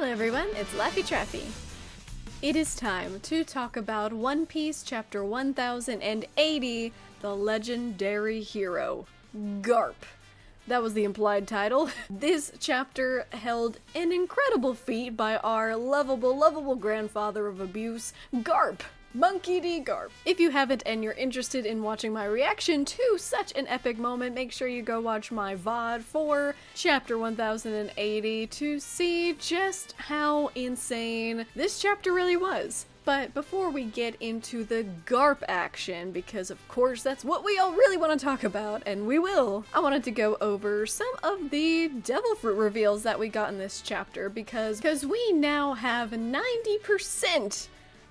Hello everyone, it's Laffy Traffy. It is time to talk about One Piece chapter 1080, The Legendary Hero, Garp. That was the implied title. This chapter held an incredible feat by our lovable grandfather of abuse, Garp. Monkey D. Garp. If you haven't and you're interested in watching my reaction to such an epic moment, make sure you go watch my VOD for chapter 1080 to see just how insane this chapter really was. But before we get into the Garp action, because of course that's what we all really want to talk about, and we will, I wanted to go over some of the devil fruit reveals that we got in this chapter, because we now have 90%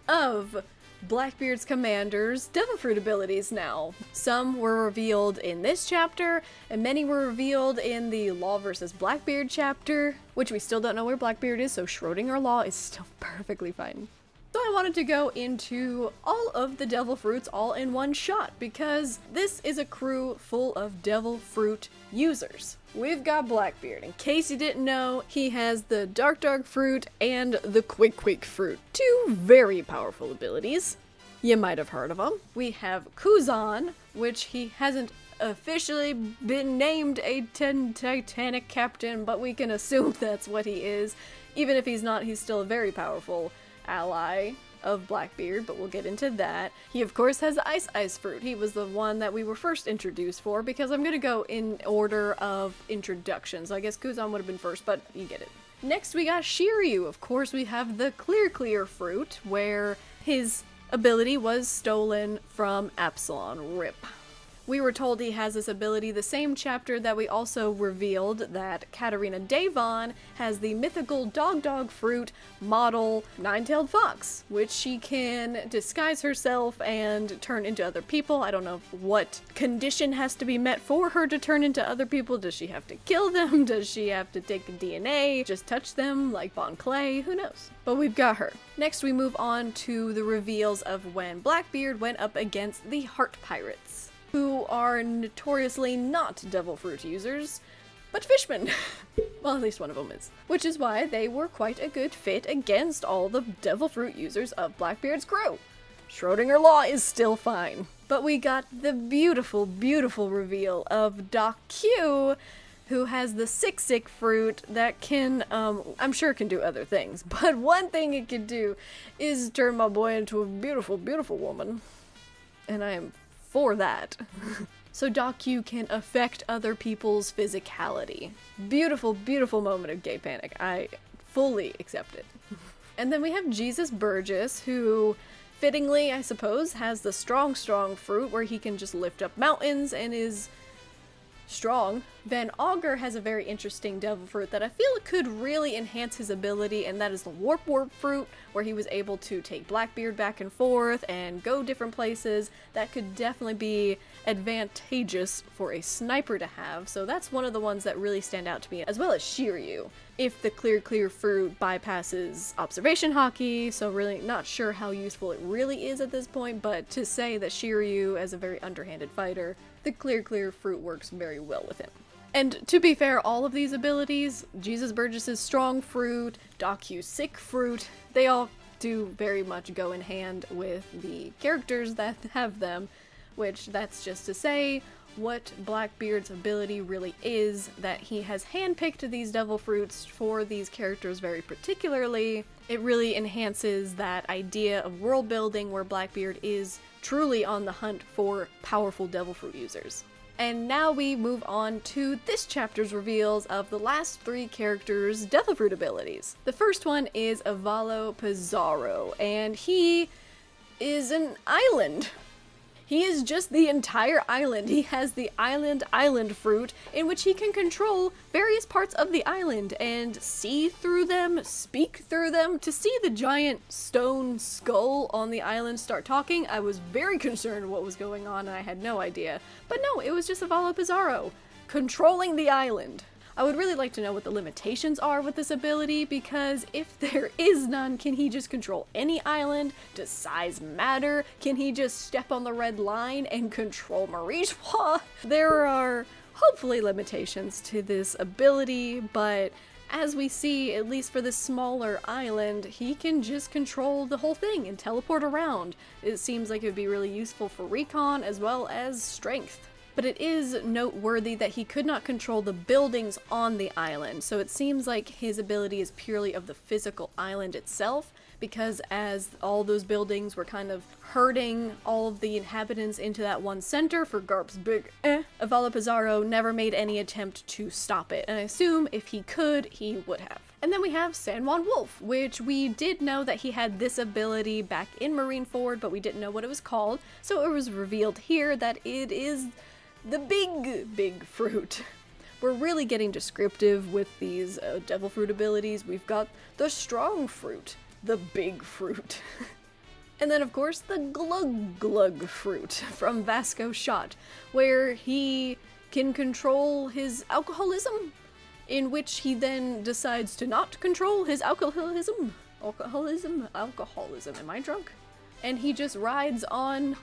of Blackbeard's commander's devil fruit abilities now. Some were revealed in this chapter, and many were revealed in the Law vs. Blackbeard chapter, which we still don't know where Blackbeard is, so Schrodinger Law is still perfectly fine. So I wanted to go into all of the devil fruits all in one shot, because this is a crew full of devil fruit users. We've got Blackbeard. In case you didn't know, he has the Dark fruit and the Quick fruit. Two very powerful abilities. You might have heard of them. We have Kuzan, which he hasn't officially been named a Titanic captain, but we can assume that's what he is. Even if he's not, he's still a very powerful ally of Blackbeard, but we'll get into that. He of course has the Ice fruit. He was the one that we were first introduced for, because I'm gonna go in order of introduction. So I guess Kuzan would have been first, but you get it. Next we got Shiryu. Of course we have the Clear fruit, where his ability was stolen from Absalon. RIP. We were told he has this ability the same chapter that we also revealed that Katarina Devon has the mythical dog fruit model Nine-Tailed Fox, which she can disguise herself and turn into other people. I don't know what condition has to be met for her to turn into other people. Does she have to kill them? Does she have to take the DNA? Just touch them like Bon Clay? Who knows? But we've got her. Next we move on to the reveals of when Blackbeard went up against the Heart Pirates, who are notoriously not devil fruit users, but fishmen. Well, at least one of them is. Which is why they were quite a good fit against all the devil fruit users of Blackbeard's crew. Schrodinger Law is still fine. But we got the beautiful reveal of Doc Q, who has the Sick fruit that can, I'm sure can do other things, but one thing it can do is turn my boy into a beautiful woman. And I am for that. So Doc Q can affect other people's physicality. Beautiful moment of gay panic. I fully accept it. And then we have Jesus Burgess, who fittingly, I suppose, has the strong fruit where he can just lift up mountains and is strong. Then Augur has a very interesting devil fruit that I feel could really enhance his ability, and that is the Warp fruit, where he was able to take Blackbeard back and forth and go different places. That could definitely be advantageous for a sniper to have, so that's one of the ones that really stand out to me, as well as Shiryu. If the Clear fruit bypasses observation hockey, so really not sure how useful it really is at this point, but to say that Shiryu, as a very underhanded fighter, the Clear fruit works very well with him. And to be fair, all of these abilities, Jesus Burgess's strong fruit, Doc Q's sick fruit, they all do very much go in hand with the characters that have them, which that's just to say what Blackbeard's ability really is, that he has handpicked these devil fruits for these characters very particularly. It really enhances that idea of world building where Blackbeard is truly on the hunt for powerful devil fruit users. And now we move on to this chapter's reveals of the last three characters' devil fruit abilities. The first one is Avalo Pizarro, and he is an island. He is just the entire island. He has the island fruit, in which he can control various parts of the island and see through them, speak through them. To see the giant stone skull on the island start talking, I was very concerned what was going on and I had no idea. But no, it was just Avalo Pizarro controlling the island. I would really like to know what the limitations are with this ability, because if there is none, can he just control any island? Does size matter? Can he just step on the red line and control Marijois? There are hopefully limitations to this ability, but as we see, at least for this smaller island, he can just control the whole thing and teleport around. It seems like it would be really useful for recon as well as strength. But it is noteworthy that he could not control the buildings on the island, so it seems like his ability is purely of the physical island itself, because as all those buildings were kind of herding all of the inhabitants into that one center for Garp's big Avala Pizarro never made any attempt to stop it, and I assume if he could, he would have. And then we have San Juan Wolf, which we did know that he had this ability back in Marineford, but we didn't know what it was called, so it was revealed here that it is the big fruit. We're really getting descriptive with these devil fruit abilities. We've got the strong fruit, the big fruit. And then of course the glug glug fruit from Vasco Shot, where he can control his alcoholism, in which he then decides to not control his alcoholism, am I drunk? And he just rides on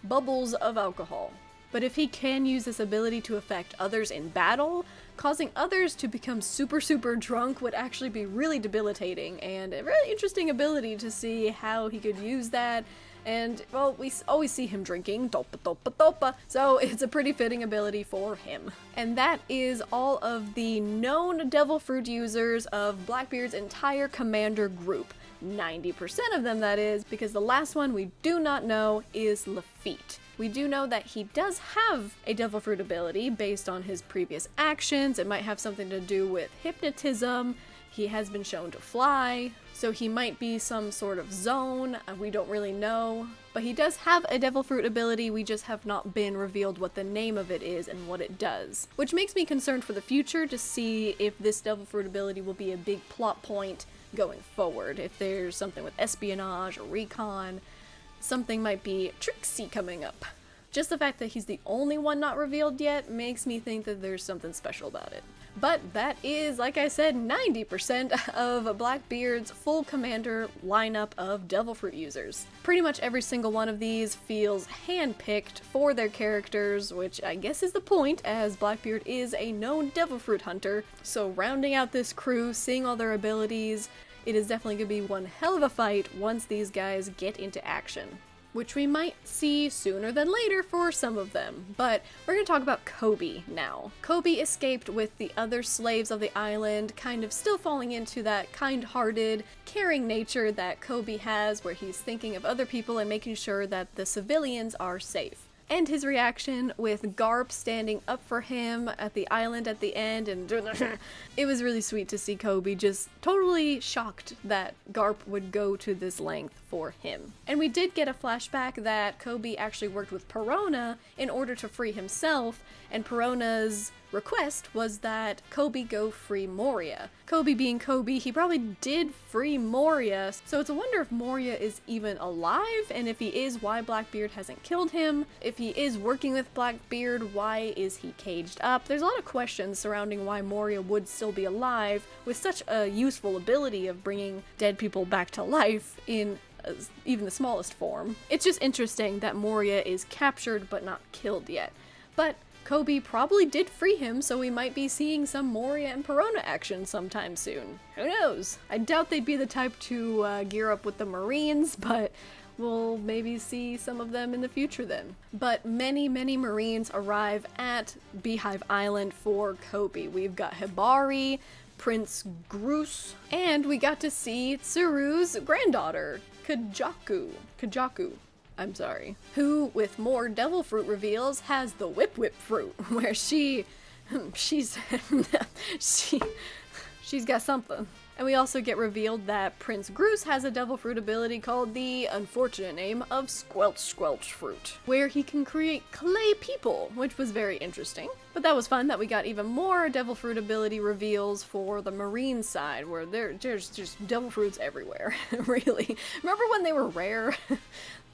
bubbles of alcohol. But if he can use this ability to affect others in battle, causing others to become super drunk would actually be really debilitating, and a really interesting ability to see how he could use that. And, well, we always see him drinking, topa, so it's a pretty fitting ability for him. And that is all of the known devil fruit users of Blackbeard's entire commander group. 90% of them, that is, because the last one we do not know is Lafitte. We do know that he does have a devil fruit ability based on his previous actions. It might have something to do with hypnotism. He has been shown to fly, so he might be some sort of zone. We don't really know. But he does have a devil fruit ability, we just have not been revealed what the name of it is and what it does. Which makes me concerned for the future to see if this devil fruit ability will be a big plot point going forward. If there's something with espionage or recon, something might be tricksy coming up. Just the fact that he's the only one not revealed yet makes me think that there's something special about it. But that is, like I said, 90% of Blackbeard's full commander lineup of devil fruit users. Pretty much every single one of these feels handpicked for their characters, which I guess is the point, as Blackbeard is a known devil fruit hunter. So rounding out this crew, seeing all their abilities, it is definitely going to be one hell of a fight once these guys get into action. Which we might see sooner than later for some of them. But we're going to talk about Kobe now. Kobe escaped with the other slaves of the island, kind of still falling into that kind-hearted, caring nature that Kobe has, where he's thinking of other people and making sure that the civilians are safe. And his reaction with Garp standing up for him at the island at the end, and it was really sweet to see Kobe just totally shocked that Garp would go to this length for him. And we did get a flashback that Kobe actually worked with Perona in order to free himself, and Perona's request was that Kobe go free Moria. Kobe being Kobe, he probably did free Moria, so it's a wonder if Moria is even alive, and if he is, why Blackbeard hasn't killed him. If he is working with Blackbeard, why is he caged up? There's a lot of questions surrounding why Moria would still be alive with such a useful ability of bringing dead people back to life in even the smallest form. It's just interesting that Moria is captured but not killed yet. But Kobe probably did free him, so we might be seeing some Moria and Perona action sometime soon. Who knows? I doubt they'd be the type to gear up with the Marines, but we'll maybe see some of them in the future then. But many Marines arrive at Beehive Island for Kobe. We've got Hibari, Prince Grus, and we got to see Tsuru's granddaughter, Kajaku, I'm sorry, who, with more devil fruit reveals, has the whip fruit, where she's got something. And we also get revealed that Prince Grus has a devil fruit ability called the unfortunate name of Squelch fruit, where he can create clay people, which was very interesting. But that was fun that we got even more devil fruit ability reveals for the marine side, where there's just devil fruits everywhere, really. Remember when they were rare?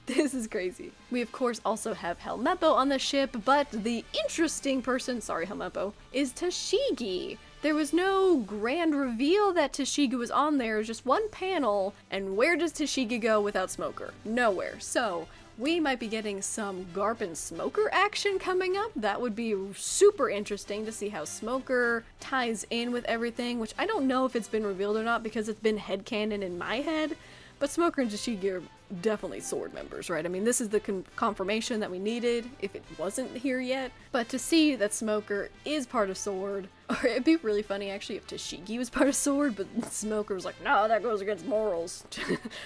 This is crazy. We of course also have Helmeppo on the ship, but the interesting person, sorry Helmeppo, is Tashigi. There was no grand reveal that Tashigi was on there, it was just one panel, and where does Tashigi go without Smoker? Nowhere. So, we might be getting some Garp and Smoker action coming up. That would be super interesting to see how Smoker ties in with everything, which I don't know if it's been revealed or not because it's been headcanon in my head. But Smoker and Tashigi are definitely sword members, right? I mean, this is the confirmation that we needed if it wasn't here yet. But to see that Smoker is part of sword, or it'd be really funny actually if Tashigi was part of sword, but Smoker was like, no, that goes against morals.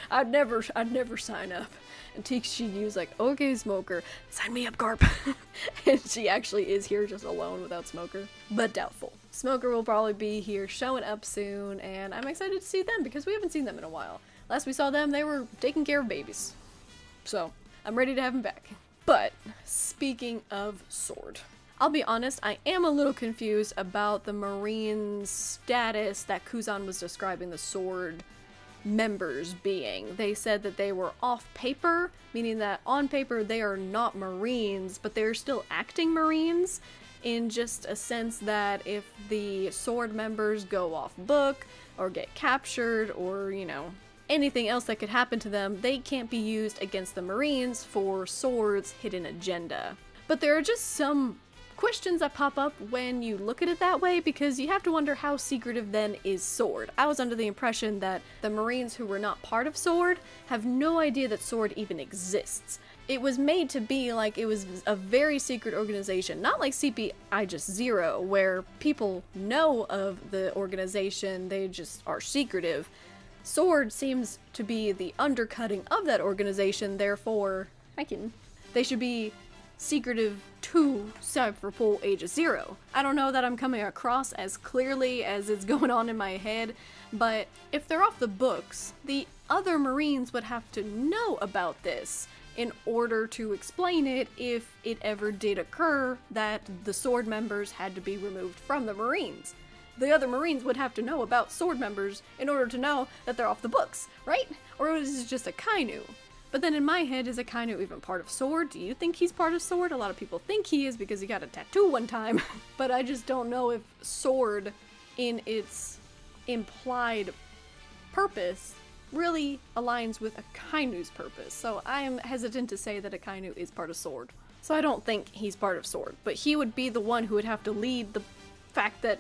I'd never sign up. And Tashigi was like, okay, Smoker, sign me up, Garp. And she actually is here just alone without Smoker, but doubtful. Smoker will probably be here showing up soon, and I'm excited to see them because we haven't seen them in a while. Last we saw them, they were taking care of babies. So, I'm ready to have them back. But, speaking of sword, I'll be honest, I am a little confused about the Marines' status that Kuzan was describing the sword members being. They said that they were off paper, meaning that on paper they are not Marines, but they're still acting Marines, in just a sense that if the sword members go off book, or get captured, or, you know, anything else that could happen to them, they can't be used against the Marines for Sword's hidden agenda. But there are just some questions that pop up when you look at it that way, because you have to wonder how secretive then is Sword. I was under the impression that the Marines who were not part of Sword have no idea that Sword even exists. It was made to be like it was a very secret organization, not like CPI Just Zero, where people know of the organization, they just are secretive. Sword seems to be the undercutting of that organization, therefore, they should be secretive to Cyberpol Aegis Zero. I don't know that I'm coming across as clearly as it's going on in my head, but if they're off the books, the other Marines would have to know about this in order to explain it if it ever did occur that the Sword members had to be removed from the Marines. The other Marines would have to know about Sword members in order to know that they're off the books, right? Or is it just Akainu? But then in my head, is Akainu even part of Sword? Do you think he's part of Sword? A lot of people think he is because he got a tattoo one time. But I just don't know if Sword, in its implied purpose, really aligns with Akainu's purpose. So I am hesitant to say that Akainu is part of Sword. So I don't think he's part of Sword. But he would be the one who would have to lead the fact that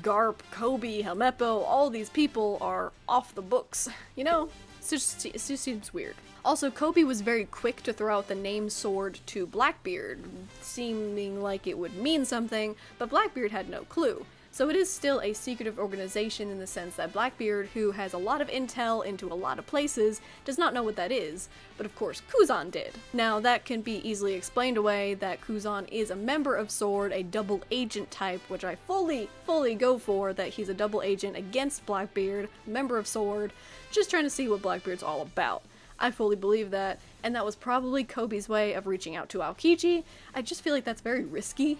Garp, Kobe, Helmeppo, all these people are off the books. You know, it just seems weird. Also, Kobe was very quick to throw out the name Sword to Blackbeard, seeming like it would mean something, but Blackbeard had no clue. So it is still a secretive organization in the sense that Blackbeard, who has a lot of intel into a lot of places, does not know what that is, but of course Kuzan did. Now that can be easily explained away that Kuzan is a member of Sword, a double agent type, which I fully go for, that he's a double agent against Blackbeard, member of Sword, just trying to see what Blackbeard's all about. I fully believe that, and that was probably Kobe's way of reaching out to Aokiji. I just feel like that's very risky.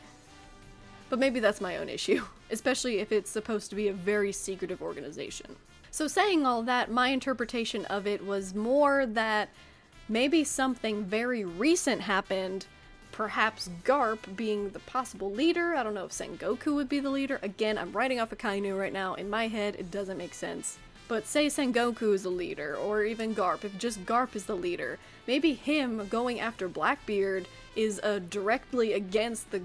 But maybe that's my own issue, especially if it's supposed to be a very secretive organization. So saying all that, my interpretation of it was more that maybe something very recent happened, perhaps Garp being the possible leader. I don't know if Sengoku would be the leader. Again, I'm writing off Akainu right now. In my head, it doesn't make sense. But say Sengoku is the leader, or even Garp, if just Garp is the leader, maybe him going after Blackbeard is directly against the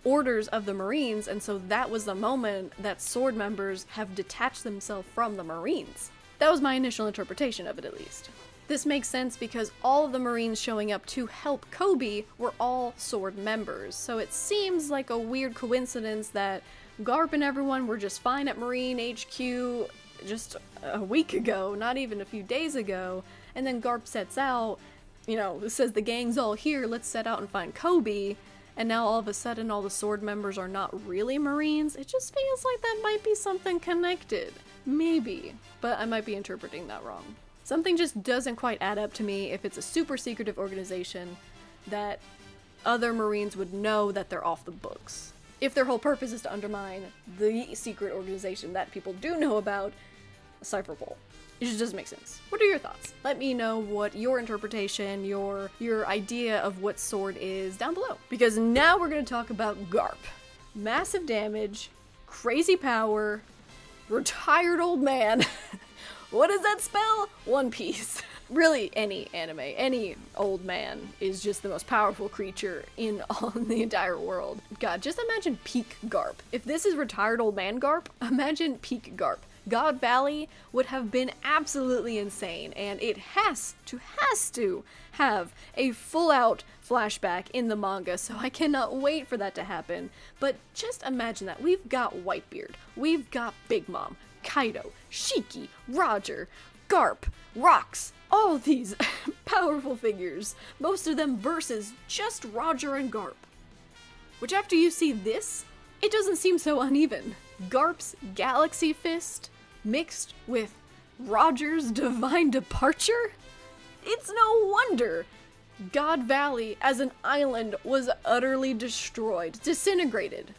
orders of the Marines, and so that was the moment that Sword members have detached themselves from the Marines. That was my initial interpretation of it, at least. This makes sense because all of the Marines showing up to help Kobe were all Sword members, so it seems like a weird coincidence that Garp and everyone were just fine at Marine HQ just a week ago, not even a few days ago, and then Garp sets out, you know, says the gang's all here, let's set out and find Kobe, and now all of a sudden all the Sword members are not really Marines. It just feels like that might be something connected. Maybe, but I might be interpreting that wrong. Something just doesn't quite add up to me if it's a super secretive organization that other Marines would know that they're off the books. If their whole purpose is to undermine the secret organization that people do know about, Cyberpol. It just doesn't make sense. What are your thoughts? Let me know what your interpretation, your idea of what Sword is down below. Because now we're going to talk about Garp. Massive damage, crazy power, retired old man. What does that spell? One Piece. Really, any anime, any old man is just the most powerful creature in all the entire world. God, just imagine peak Garp. If this is retired old man Garp, imagine peak Garp. God Valley would have been absolutely insane, and it has to have a full-out flashback in the manga, so I cannot wait for that to happen. But just imagine that. We've got Whitebeard, we've got Big Mom, Kaido, Shiki, Roger, Garp, Rocks, all these powerful figures, most of them versus just Roger and Garp. Which after you see this, it doesn't seem so uneven. Garp's Galaxy Fist mixed with Roger's Divine Departure? It's no wonder God Valley as an island was utterly destroyed, disintegrated.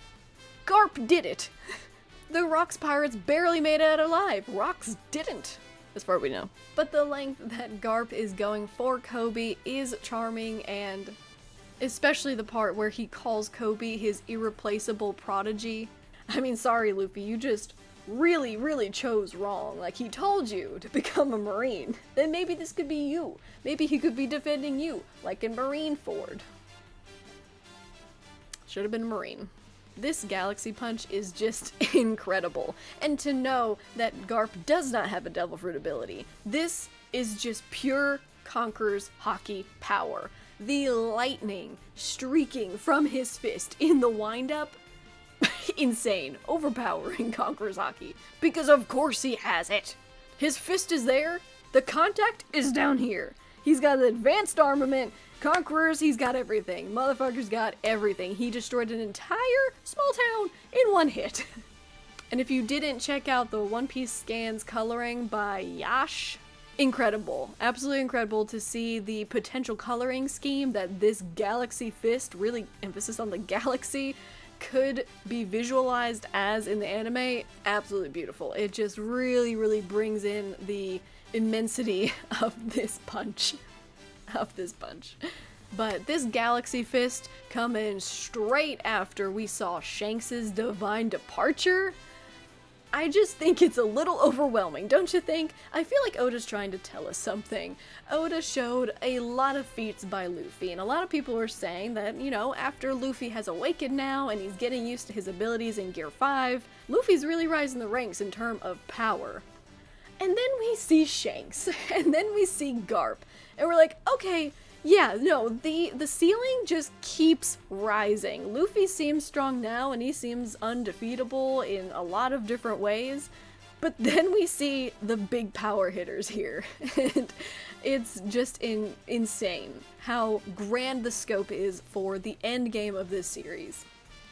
Garp did it. The Rocks pirates barely made it out alive. Rocks didn't, as far as we know. But the length that Garp is going for Kobe is charming, and especially the part where he calls Kobe his irreplaceable prodigy. I mean, sorry, Luffy, you just really chose wrong. Like, he told you to become a Marine. Then maybe this could be you. Maybe he could be defending you, like in Marineford. Should have been a Marine. This Galaxy Punch is just incredible. And to know that Garp does not have a Devil Fruit ability, this is just pure Conqueror's Haki power. The lightning streaking from his fist in the wind-up, insane, overpowering Conqueror's Haki. Because of course he has it! His fist is there, the contact is down here. He's got advanced armament, Conquerors, he's got everything. Motherfucker's got everything. He destroyed an entire small town in one hit. And if you didn't check out the One Piece Scans coloring by Yash, incredible. Absolutely incredible to see the potential coloring scheme that this Galaxy Fist, really emphasis on the galaxy, could be visualized as in the anime. Absolutely beautiful. It just really brings in the immensity of this punch. But this Galaxy Fist coming straight after we saw Shanks' Divine Departure, I just think it's a little overwhelming, don't you think? I feel like Oda's trying to tell us something. Oda showed a lot of feats by Luffy, and a lot of people are saying that, you know, after Luffy has awakened now and he's getting used to his abilities in Gear 5, Luffy's really rising the ranks in terms of power. And then we see Shanks, and then we see Garp, and we're like, okay, yeah, no, the ceiling just keeps rising. Luffy seems strong now, and he seems undefeatable in a lot of different ways, but then we see the big power hitters here, and it's just insane how grand the scope is for the end game of this series.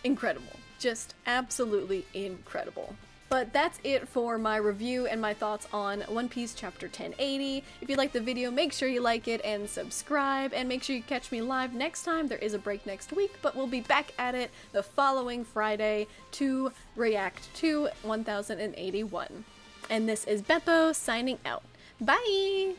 Incredible. Just absolutely incredible. But that's it for my review and my thoughts on One Piece Chapter 1080. If you liked the video, make sure you like it and subscribe, and make sure you catch me live next time. There is a break next week, but we'll be back at it the following Friday to react to 1081. And this is Beppo signing out. Bye!